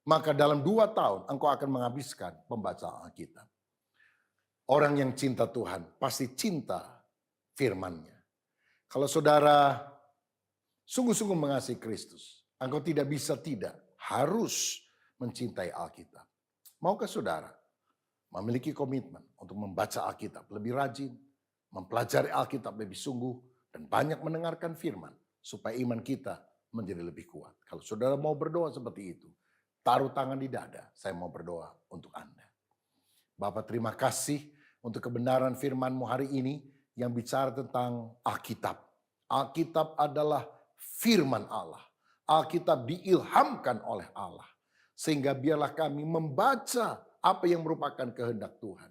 Speaker 5: maka dalam 2 tahun engkau akan menghabiskan pembacaan Alkitab. Orang yang cinta Tuhan pasti cinta firman-Nya. Kalau saudara sungguh-sungguh mengasihi Kristus, engkau tidak bisa tidak, harus mencintai Alkitab. Maukah saudara memiliki komitmen untuk membaca Alkitab lebih rajin, mempelajari Alkitab lebih sungguh, dan banyak mendengarkan firman, supaya iman kita menjadi lebih kuat. Kalau saudara mau berdoa seperti itu, taruh tangan di dada, saya mau berdoa untuk Anda. Bapak, terima kasih untuk kebenaran firman-Mu hari ini yang bicara tentang Alkitab. Alkitab adalah firman Allah. Alkitab diilhamkan oleh Allah. Sehingga biarlah kami membaca apa yang merupakan kehendak Tuhan.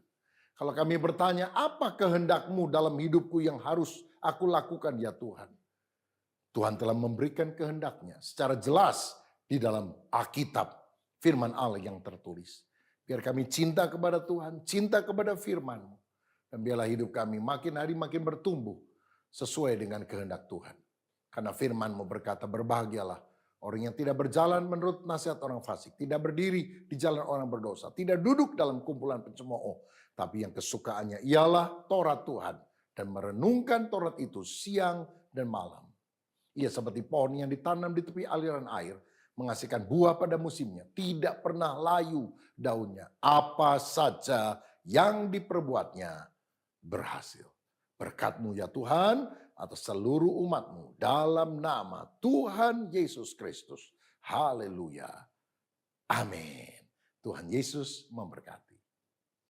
Speaker 5: Kalau kami bertanya, apa kehendak-Mu dalam hidupku yang harus aku lakukan ya Tuhan? Tuhan telah memberikan kehendak-Nya secara jelas di dalam Alkitab, firman Allah yang tertulis. Biar kami cinta kepada Tuhan, cinta kepada firman-Mu. Dan biarlah hidup kami makin hari makin bertumbuh sesuai dengan kehendak Tuhan. Karena firman-Mu berkata, berbahagialah orang yang tidak berjalan menurut nasihat orang fasik, tidak berdiri di jalan orang berdosa, tidak duduk dalam kumpulan pencemooh, tapi yang kesukaannya ialah Taurat Tuhan dan merenungkan Taurat itu siang dan malam. Ia seperti pohon yang ditanam di tepi aliran air, menghasilkan buah pada musimnya, tidak pernah layu daunnya. Apa saja yang diperbuatnya berhasil. Berkat-Mu ya Tuhan atas seluruh umat-Mu dalam nama Tuhan Yesus Kristus. Haleluya. Amin. Tuhan Yesus memberkati.